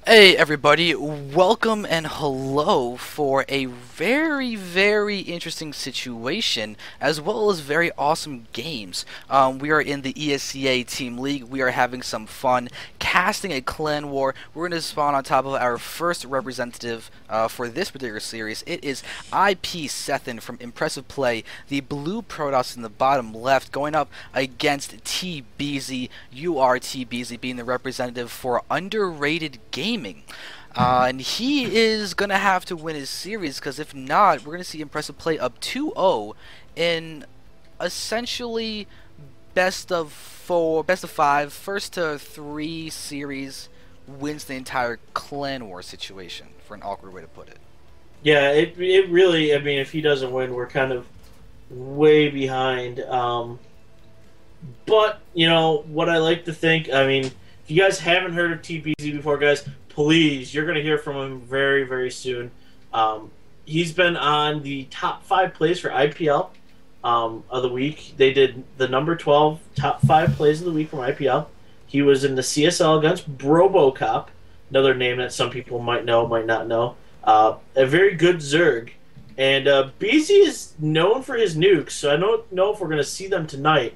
Hey everybody, welcome and hello for a very interesting situation as well as very awesome games. We are in the ESEA Team League. We are having some fun casting a clan war. We're going to spawn on top of our first representative for this particular series. It is IP SethN from Impressive Play, the blue Protoss in the bottom left, going up against Tbeezy. You are Tbeezy being the representative for Underrated Gaming. And he is going to have to win his series, because if not, we're going to see Impressive Play up 2-0 in essentially best of five, first to three series wins the entire clan war situation, for an awkward way to put it. Yeah, it really. I mean, if he doesn't win, we're kind of way behind. But what I like to think. I mean, if you guys haven't heard of Tbeezy before, guys, please, you're gonna hear from him very soon. He's been on the top 5 plays for IPL of the week. They did the number 12 top 5 plays of the week from IPL. He was in the CSL against Robocop, another name that some people might know, might not know. A very good Zerg. And Beezy is known for his nukes, so I don't know if we're going to see them tonight.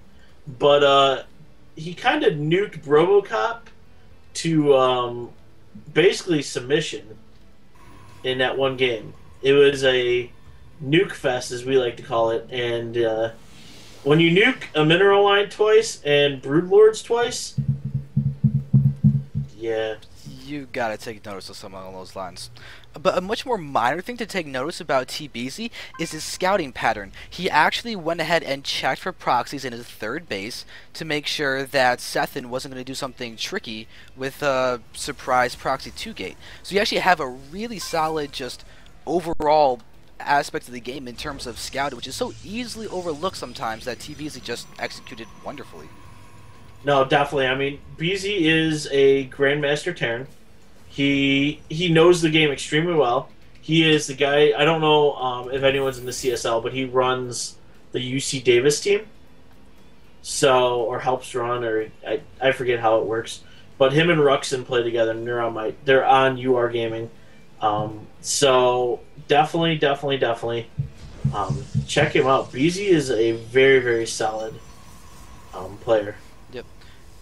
But he kind of nuked Robocop to basically submission in that one game. It was a nuke fest, as we like to call it. And when you nuke a Mineral Line twice and Broodlords twice, yeah. You gotta take notice of something along those lines. But a much more minor thing to take notice about Tbeezy is his scouting pattern. He actually went ahead and checked for proxies in his third base to make sure that SethN wasn't going to do something tricky with a surprise proxy 2-gate. So you actually have a really solid just overall aspect of the game in terms of scouting, which is so easily overlooked sometimes, that Tbeezy just executed wonderfully. No, definitely. I mean, Beezy is a Grandmaster Terran. He knows the game extremely well. He is the guy. I don't know if anyone's in the CSL, but he runs the UC Davis team. So, or helps run, or I forget how it works. But him and Ruxin play together, and they're on UR Gaming. So definitely, check him out. Beezy is a very solid player. Yep.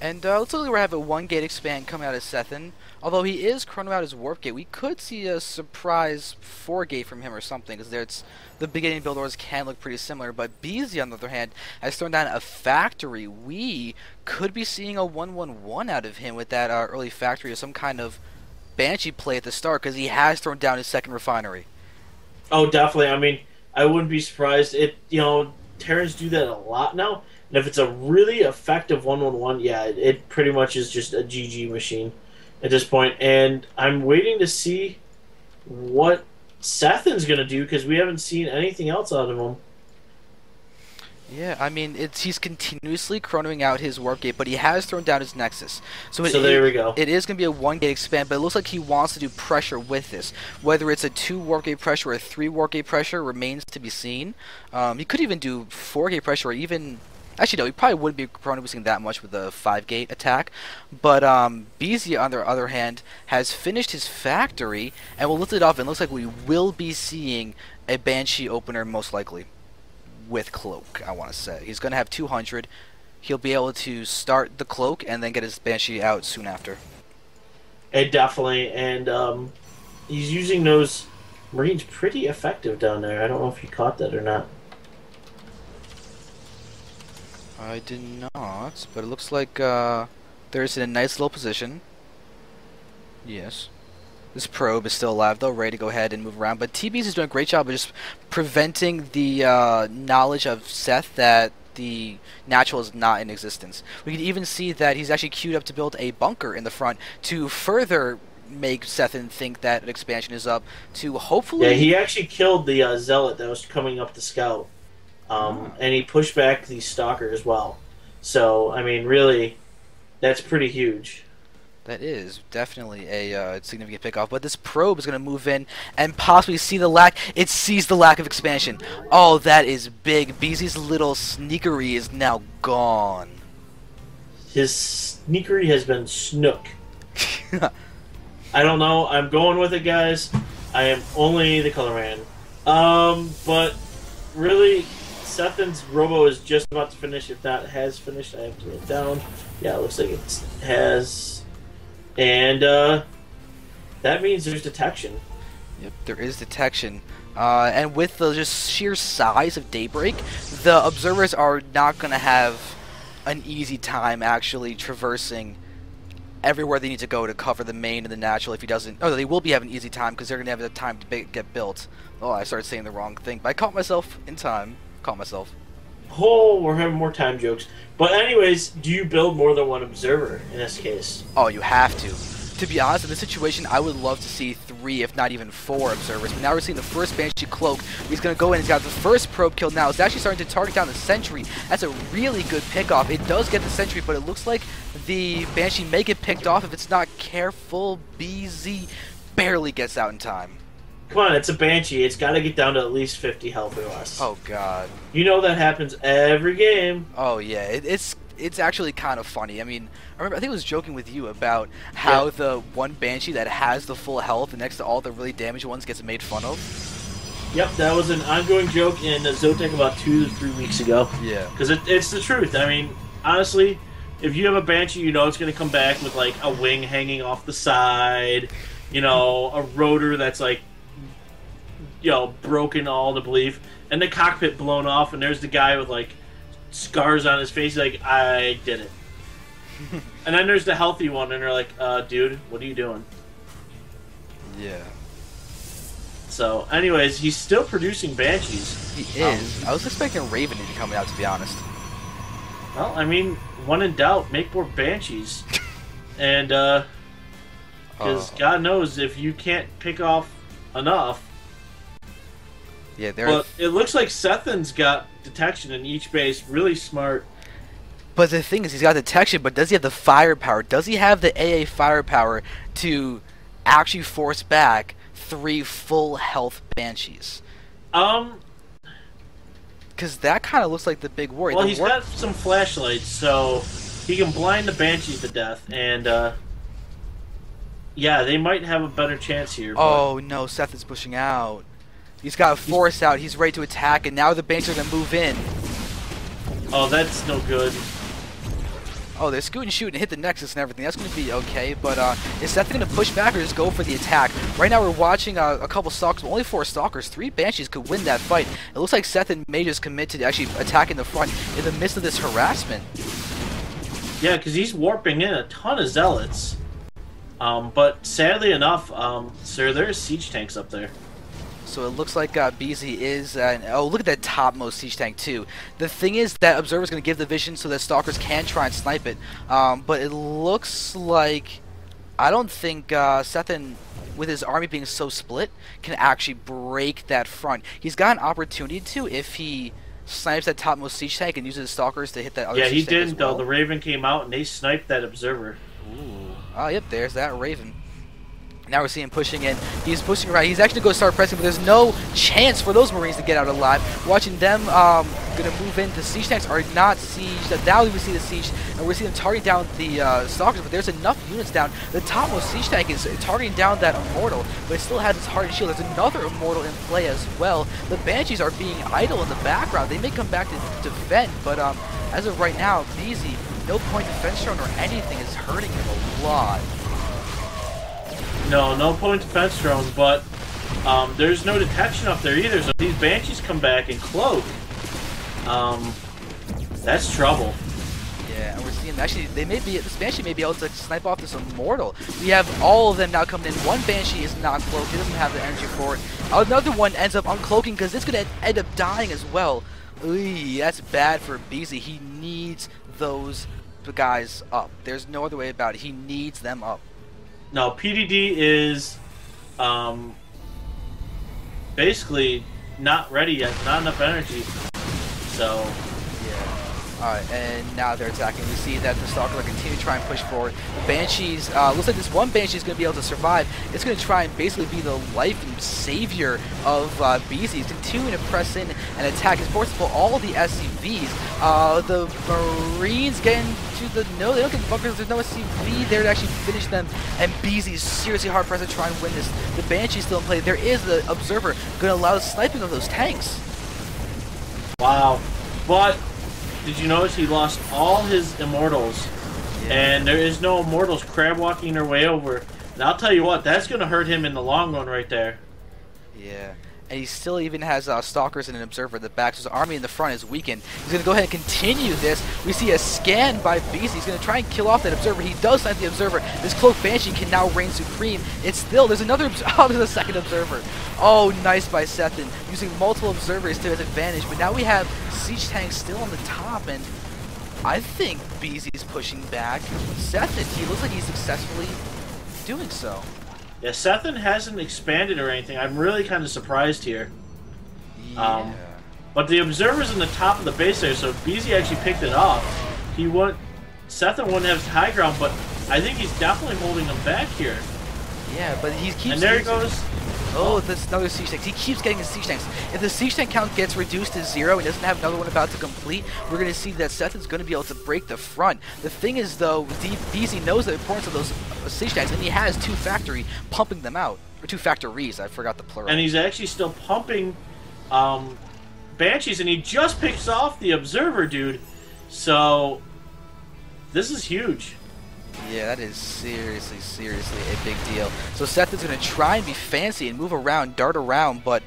And looks like we have a 1-gate expand coming out of SethN. Although he is chrono out his warp gate, we could see a surprise 4-gate from him or something, because the beginning build orders can look pretty similar. But Beezy, on the other hand, has thrown down a factory. We could be seeing a 1-1-1 out of him with that early factory, or some kind of Banshee play at the start, because he has thrown down his second refinery. Oh, definitely. I mean, I wouldn't be surprised. Terrans do that a lot now. And if it's a really effective 1-1-1, yeah, it pretty much is just a GG machine at this point. And I'm waiting to see what SethN's going to do, because we haven't seen anything else out of him. Yeah, I mean, he's continuously chronoing out his warp gate, but he has thrown down his nexus. So there we go. It is going to be a 1-gate expand, but it looks like he wants to do pressure with this. Whether it's a 2 warp gate pressure or a 3 warp gate pressure remains to be seen. He could even do 4-gate pressure, or even... Actually, no, he probably wouldn't be chronoboosting that much with a 5-gate attack. But Beezy, on the other hand, has finished his factory, and will lift it off, and looks like we will be seeing a Banshee opener, most likely. With Cloak, I want to say. He's going to have 200. He'll be able to start the Cloak and then get his Banshee out soon after. Definitely. And he's using those Marines pretty effective down there. I don't know if you caught that or not. I did not, but it looks like there's in a nice little position. Yes. This probe is still alive, though, ready to go ahead and move around. But Tbeezy is doing a great job of just preventing the knowledge of Seth that the natural is not in existence. We can even see that he's actually queued up to build a bunker in the front to further make SethN think that an expansion is up, to hopefully... Yeah, he actually killed the Zealot that was coming up the scout. And he pushed back the Stalker as well. So, I mean, really, that's pretty huge. That is definitely a significant pickoff, but this probe is going to move in and possibly see the lack. It sees the lack of expansion. Oh, that is big. Beezy's little sneakery is now gone. His sneakery has been snook. I don't know. I'm going with it, guys. I am only the color man. But really, SethN's Robo is just about to finish. If not, has finished. I have to write it down. Yeah, it looks like it has. And that means there's detection. Yep, there is detection. And with the just sheer size of Daybreak, the observers are not going to have an easy time actually traversing everywhere they need to go to cover the main and the natural. If he doesn't, oh, they will be having an easy time because they're going to have the time to get built. Oh, I started saying the wrong thing, but I caught myself in time. Caught myself. Oh, we're having more time jokes. But anyways, do you build more than one observer in this case? Oh, you have to. To be honest, in this situation, I would love to see 3, if not even 4 observers. But now we're seeing the first Banshee cloak. He's going to go in. He's got the first probe kill now. It's actually starting to target down the sentry. That's a really good pickoff. It does get the sentry, but it looks like the Banshee may get picked off if it's not careful. Tbeezy barely gets out in time. Come on, it's a Banshee. It's got to get down to at least 50 health or less. Oh, God. You know that happens every game. Oh, yeah. It's actually kind of funny. I mean, I think I was joking with you about how the one Banshee that has the full health and next to all the really damaged ones gets made fun of. Yep, that was an ongoing joke in Zotek about 2 to 3 weeks ago. Yeah. Because it's the truth. I mean, honestly, if you have a Banshee, you know it's going to come back with, like, a wing hanging off the side, you know, a rotor that's, like, you know, broken all to belief, and the cockpit blown off, and there's the guy with, like, scars on his face, like, I did it. And then there's the healthy one, and they're like, dude, what are you doing? Yeah. So, anyways, he's still producing Banshees. He is. I was expecting Raven to be coming out, to be honest. Well, I mean, when in doubt, make more Banshees. And, because God knows if you can't pick off enough. Yeah, But it looks like SethN's got detection in each base. Really smart. But the thing is, he's got detection, but does he have the firepower? Does he have the AA firepower to actually force back 3 full health Banshees? Because that kind of looks like the big worry. Well, he's got some flashlights, so he can blind the Banshees to death, and, yeah, they might have a better chance here. Oh, no, Seth is pushing out. He's got a force out. He's ready to attack, and now the Banshees are going to move in. Oh, that's no good. Oh, they're scoot and shoot and hit the Nexus and everything. That's going to be okay, but is Seth going to push back or just go for the attack? Right now we're watching a couple Stalkers, only 4 Stalkers. 3 Banshees could win that fight. It looks like SethN may just commit to actually attacking the front in the midst of this harassment. Yeah, because he's warping in a ton of Zealots. But sadly enough, sir, there's siege tanks up there. So it looks like Tbeezy is... oh, look at that topmost siege tank, too. The thing is that Observer's going to give the vision so that Stalkers can try and snipe it. But it looks like... I don't think SethN, with his army being so split, can actually break that front. He's got an opportunity to if he snipes that topmost siege tank and uses Stalkers to hit that other siege tank. Yeah, he didn't, though. The Raven came out and they sniped that Observer. Ooh. Oh, yep, there's that Raven. Now we're seeing him pushing in. He's pushing around. He's actually going to start pressing, but there's no chance for those Marines to get out alive. Watching them going to move in. The siege tanks are not sieged. Now we see the siege, and we're seeing them targeting down the Stalkers, but there's enough units down. The topmost siege tank is targeting down that Immortal, but it still has its hardened shield. There's another Immortal in play as well. The Banshees are being idle in the background. They may come back to defend, but as of right now, Tbeezy, no point defense drone or anything is hurting him a lot. No point defense drone, but there's no detection up there either. So if these Banshees come back and cloak, that's trouble. Yeah, and we're seeing actually this Banshee may be able to snipe off this Immortal. We have all of them now coming in. One Banshee is not cloaked; he doesn't have the energy for it. Another one ends up uncloaking because it's going to end up dying as well. Ooh, that's bad for Tbeezy. He needs those guys up. There's no other way about it. He needs them up. No, PDD is basically not ready yet. Not enough energy. So yeah. Alright, and now they're attacking. We see that the Stalker will continue to try and push forward. The Banshees, looks like this one Banshee is going to be able to survive. It's going to try and basically be the life and savior of Tbeezy. He's continuing to press in and attack. He's forced to pull all of the SCVs. The Marines getting to the... No, they don't get bunkers. There's no SCV there to actually finish them. And Beezy's seriously hard pressed to try and win this. The Banshee's still in play. There is the Observer going to allow the sniping of those tanks. Wow. But... did you notice he lost all his Immortals? Yeah. And there is no Immortals crab walking their way over. And I'll tell you what, that's going to hurt him in the long run right there. Yeah. And he still even has Stalkers and an Observer in the back, so his army in the front is weakened. He's going to go ahead and continue this. We see a scan by Tbeezy. He's going to try and kill off that Observer. He does snipe the Observer. This Cloaked Banshee can now reign supreme. It's still, there's another, oh, there's a second Observer. Oh, nice by SethN, using multiple Observers to his advantage. But now we have Siege Tanks still on the top, and I think Beezy's pushing back SethN. He looks like he's successfully doing so. Yeah, SethN hasn't expanded or anything. I'm really kind of surprised here. Yeah. But the Observer's in the top of the base there, so if Tbeezy actually picked it off, SethN wouldn't have high ground, but I think he's definitely holding him back here. Yeah, but he keeps... and there he goes. Oh, this another Siege Tanks. He keeps getting his Siege Tanks. If the Siege Tank count gets reduced to 0 and doesn't have another one about to complete, we're going to see that SethN's going to be able to break the front. The thing is, though, Tbeezy knows the importance of those Siege Tanks, and he has 2 factory pumping them out. Or 2 factories, I forgot the plural. And he's actually still pumping Banshees, and he just picks off the Observer, dude. So, this is huge. Yeah, that is seriously a big deal. So SethN's going to try and be fancy and move around, dart around, but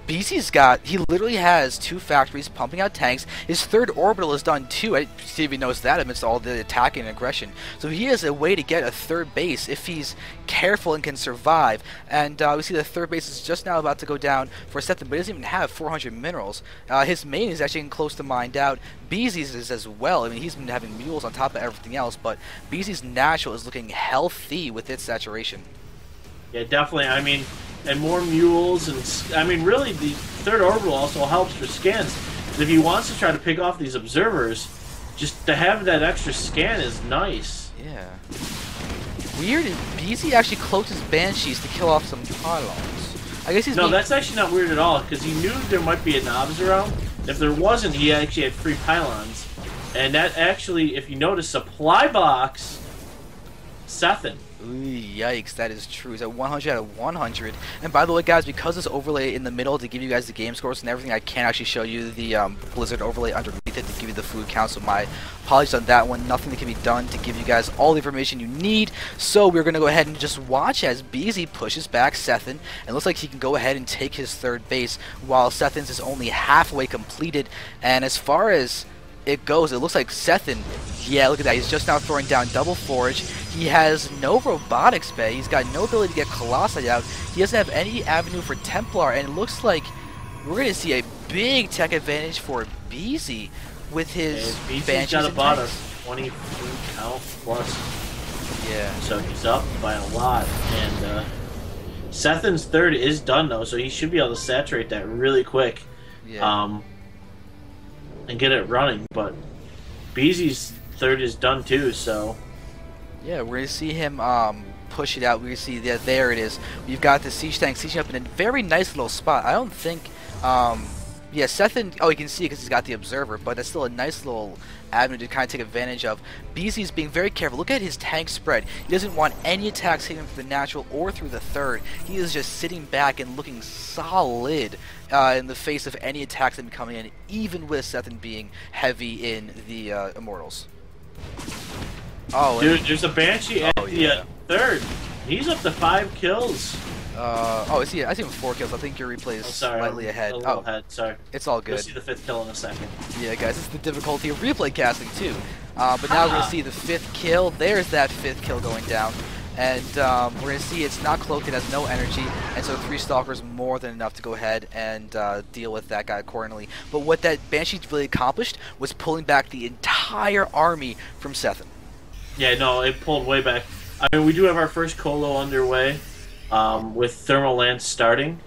Beezy's he literally has 2 factories pumping out tanks. His 3rd orbital is done too. I didn't even notice that amidst all the attacking and aggression. So he has a way to get a 3rd base if he's careful and can survive. And we see the 3rd base is just now about to go down for SethN, but he doesn't even have 400 minerals. His main is actually getting close to mined out. Beezy's is as well. I mean, he's been having mules on top of everything else, but Beezy's natural is looking healthy with its saturation. Yeah, definitely. I mean, and more mules, and I mean, really, the 3rd orbital also helps for scans. If he wants to try to pick off these Observers, just to have that extra scan is nice. Yeah. Weird. Tbeezy actually cloaked his Banshees to kill off some pylons. I guess he's... No, that's actually not weird at all, because he knew there might be a Knobs around. If there wasn't, he actually had 3 pylons. And that actually, if you notice, supply box SethN. Ooh, yikes, that is true. He's at 100 out of 100. And by the way, guys, because this overlay in the middle to give you guys the game scores and everything, I can't actually show you the Blizzard overlay underneath it to give you the food count. So my apologies on that one. Nothing that can be done to give you guys all the information you need. So we're going to go ahead and just watch as Tbeezy pushes back SethN. And looks like he can go ahead and take his 3rd base while SethN's is only halfway completed. And as far as it goes, it looks like SethN, yeah, look at that, he's just now throwing down double forge. He has no robotics bay, he's got no ability to get Colossi out, he doesn't have any avenue for Templar, and it looks like we're going to see a big tech advantage for Tbeezy with his Banshees got and about a tanks. 20 food count plus. Yeah. So he's up by a lot, and SethN's 3rd is done though, so he should be able to saturate that really quick. Yeah. And get it running, but Beezy's 3rd is done too, so... Yeah, we're going to see him push it out. We're going to see that there it is. We've got the Siege Tank sieging up in a very nice little spot. I don't think... yeah, SethN... Oh, you can see it because he's got the Observer, but that's still a nice little avenue to kind of take advantage of. Beezy's being very careful. Look at his tank spread. He doesn't want any attacks hitting him through the natural or through the 3rd. He is just sitting back and looking solid in the face of any attacks that are coming in, even with SethN being heavy in the Immortals. Oh, dude, there's a Banshee at yeah. the 3rd. He's up to 5 kills. Oh, I see him 4 kills. I think your replay is slightly ahead. Ahead. Sorry. It's all good. We'll see the 5th kill in a second. Yeah, guys, it's the difficulty of replay casting too. But now we're gonna see the 5th kill. There's that 5th kill going down, and we're gonna see it's not cloaked. It has no energy, and so 3 Stalkers more than enough to go ahead and deal with that guy accordingly. But what that Banshee really accomplished was pulling back the entire army from SethN. Yeah, no, it pulled way back. I mean, we do have our first colo underway. With Thermal Lance starting,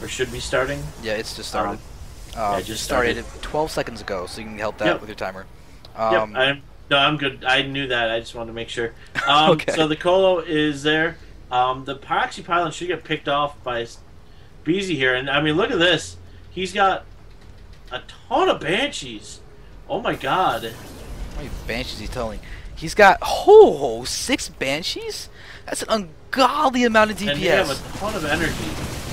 or should be starting. Yeah, it's just started. Yeah, Just just started 12 seconds ago, so you can help that Yep. with your timer. Yep. I'm good. I knew that. I just wanted to make sure. Okay. So the Colo is there. The Proxy Pylon should get picked off by Tbeezy here, and I mean, look at this. He's got a ton of Banshees. Oh my god. How many Banshees he's telling? He's got 6 Banshees? That's an ungodly amount of DPS. And they have a ton of energy.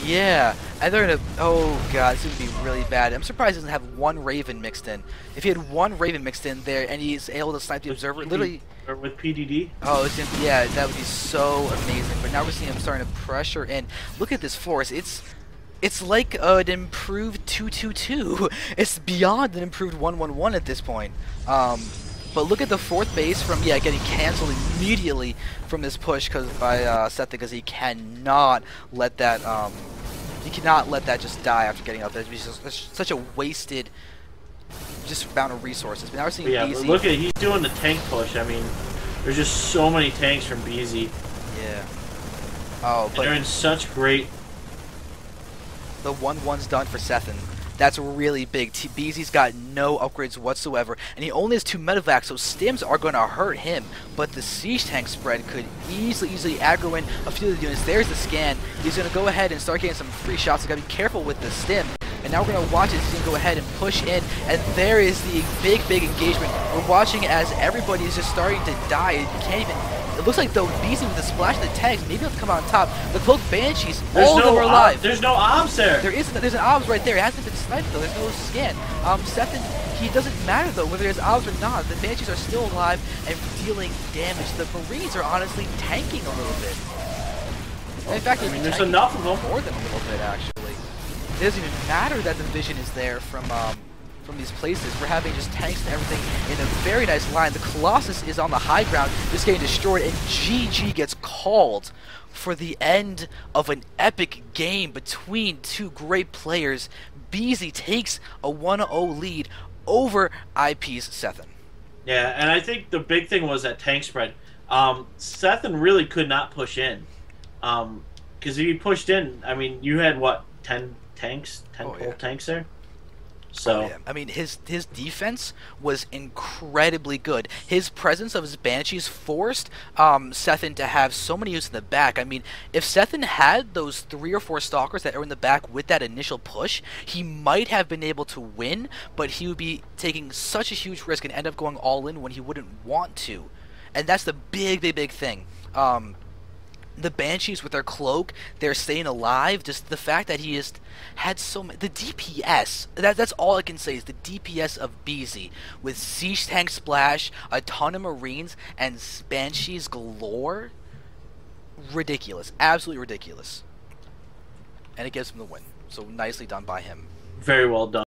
Yeah, and they're gonna. Oh god, this is gonna be really bad. I'm surprised he doesn't have one Raven mixed in. If he had one Raven mixed in there and he's able to snipe the observer, literally. Or with PDD. Oh, yeah, that would be so amazing. But now we're seeing him starting to pressure in. Look at this force. It's like an improved 2-2-2. It's beyond an improved 1-1-1 at this point. But look at the 4th base from getting canceled immediately from this push by SethN, because he cannot let that just die after getting up there. It's such a wasted just amount of resources. But now we're seeing Tbeezy. Look at he's doing the tank push. I mean, there's just so many tanks from Tbeezy. Yeah. Oh, but they're in such great. The 1-1's done for SethN. That's really big. Tbeezy's got no upgrades whatsoever, and he only has 2 medevacs, so stims are going to hurt him. But the siege tank spread could easily aggro in a few of the units. There's the scan. He's going to go ahead and start getting some free shots. He's got to be careful with the stim. And now we're going to watch it. He's going to go ahead and push in, and there is the big engagement. We're watching as everybody is just starting to die. You can't even. It looks like though Tbeezy with the splash of the tanks, maybe he'll come out on top. The cloaked Banshees, all of them are alive. There's no obs there. There's an obs right there. It hasn't been sniped though. There's no scan. SethN, he doesn't matter though whether there's obs or not. The Banshees are still alive and dealing damage. The Marines are honestly tanking a little bit. In fact, I mean, there's enough of them. More than a little bit actually. It doesn't even matter that the vision is there from these places. We're having just tanks and everything in a very nice line. The Colossus is on the high ground, just getting destroyed, and GG gets called for the end of an epic game between 2 great players. Tbeezy takes a 1-0 lead over IP's SethN. Yeah, and I think the big thing was that tank spread. SethN really could not push in. Because if he pushed in, I mean, you had, what, 10 tanks? 10 tanks there? So yeah. I mean, his defense was incredibly good. His presence of his Banshees forced SethN to have so many units in the back. I mean, if SethN had those 3 or 4 Stalkers that are in the back with that initial push, he might have been able to win, but he would be taking such a huge risk and end up going all in when he wouldn't want to. And that's the big thing. The Banshees with their cloak, they're staying alive. Just the fact that he has had so many. The DPS, that's all I can say is the DPS of Tbeezy with Siege Tank Splash, a ton of Marines, and Banshees galore. Ridiculous. Absolutely ridiculous. And it gives him the win. So nicely done by him. very well done.